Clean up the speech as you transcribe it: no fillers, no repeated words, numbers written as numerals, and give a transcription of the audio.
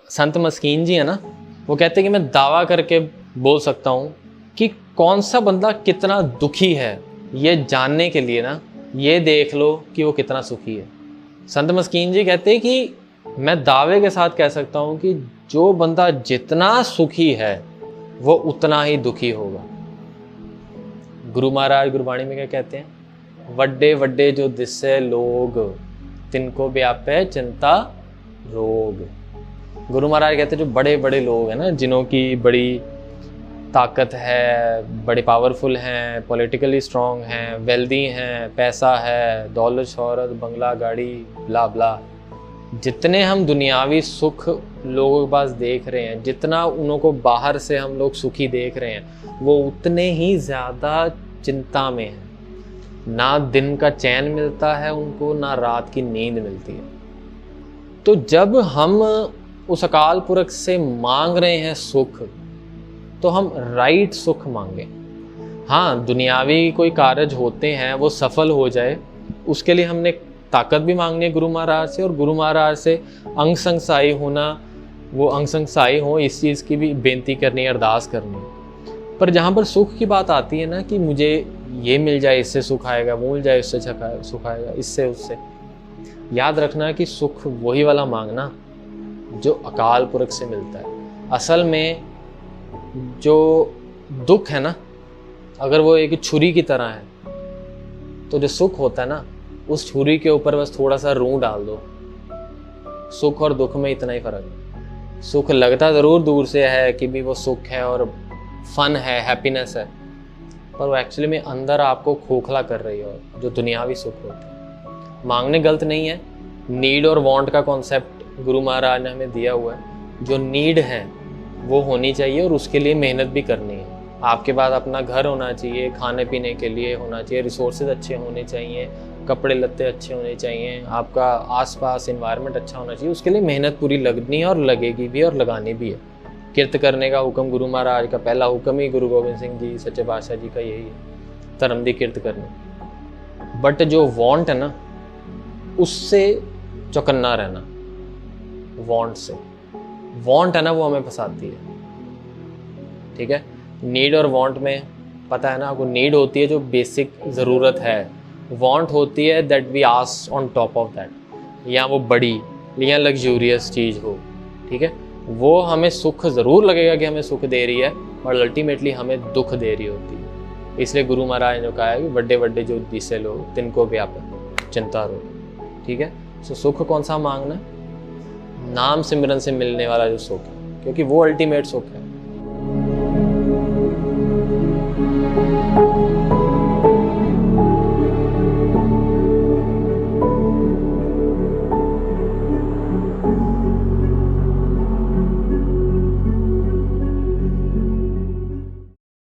संत मस्कीन जी है ना, वो कहते हैं कि मैं दावा करके बोल सकता हूँ कि कौन सा बंदा कितना दुखी है, ये जानने के लिए ना ये देख लो कि वो कितना सुखी है। संत मस्कीन जी कहते हैं कि मैं दावे के साथ कह सकता हूँ कि जो बंदा जितना सुखी है वो उतना ही दुखी होगा। गुरु महाराज गुरबाणी में क्या कहते हैं? वड्डे वड्डे जो दिसे लोग, तिनको व्यापे चिंता रोग। गुरु महाराज कहते हैं जो बड़े बड़े लोग हैं ना, जिन्हों की बड़ी ताकत है, बड़े पावरफुल हैं, पॉलिटिकली स्ट्रॉन्ग हैं, वेल्दी हैं, पैसा है, दौलत शौहरत, बंगला गाड़ी, ब्ला ब्ला, जितने हम दुनियावी सुख लोगों के पास देख रहे हैं, जितना उन्हों को बाहर से हम लोग सुखी देख रहे हैं, वो उतने ही ज़्यादा चिंता में हैं। ना दिन का चैन मिलता है उनको, ना रात की नींद मिलती है। तो जब हम उस अकाल पुरख से मांग रहे हैं सुख, तो हम राइट सुख मांगे। हाँ, दुनियावी कोई कार्य होते हैं वो सफल हो जाए, उसके लिए हमने ताकत भी मांगनी है गुरु महाराज से, और गुरु महाराज से अंग संग सहाय होना, वो अंग संग सहाय हो, इस चीज़ की भी बेनती करनी है, अरदास करनी है। पर जहाँ पर सुख की बात आती है ना कि मुझे ये मिल जाए इससे सुख आएगा, वो मिल जाए इससे सुख आएगा, इससे उससे, याद रखना कि सुख वही वाला मांगना जो अकाल पुरख से मिलता है। असल में जो दुख है ना, अगर वो एक छुरी की तरह है, तो जो सुख होता है ना, उस छुरी के ऊपर बस थोड़ा सा रूं डाल दो, सुख और दुख में इतना ही फर्क है। सुख लगता ज़रूर दूर से है कि भी वो सुख है और फन है, हैप्पीनेस है, पर वो एक्चुअली में अंदर आपको खोखला कर रही है, जो दुनियावी सुख होते हैं। मांगने गलत नहीं है, नीड और वांट का कॉन्सेप्ट गुरु महाराज ने हमें दिया हुआ है। जो नीड है वो होनी चाहिए और उसके लिए मेहनत भी करनी है। आपके पास अपना घर होना चाहिए, खाने पीने के लिए होना चाहिए, रिसोर्सेज अच्छे होने चाहिए, कपड़े लत्ते अच्छे होने चाहिए, आपका आसपास एनवायरनमेंट अच्छा होना चाहिए। उसके लिए मेहनत पूरी लगनी है और लगेगी भी और लगानी भी है। किरत करने का हुक्म गुरु महाराज का पहला हुक्म ही गुरु गोबिंद सिंह जी सच्चे बादशाह जी का यही है, धर्म दी किरत करनी। बट जो वांट है ना, उससे चौकन्ना रहना। वांट से, वांट है ना वो हमें फंसाती है, ठीक है। नीड और वांट में पता है ना आपको, नीड होती है जो बेसिक ज़रूरत है, वांट होती है that we ask on top of that, या वो बड़ी या लग्जूरियस चीज़ हो, ठीक है। वो हमें सुख ज़रूर लगेगा कि हमें सुख दे रही है, और अल्टीमेटली हमें दुख दे रही होती है। इसलिए गुरु महाराज ने कहा है कि बड़े बड़े जो दिसे लोग, तिनको व्यापक चिंता रोग, ठीक है। सो सुख कौन सा मांगना? नाम सिमरन से मिलने वाला जो सुख है, क्योंकि वो अल्टीमेट सुख है।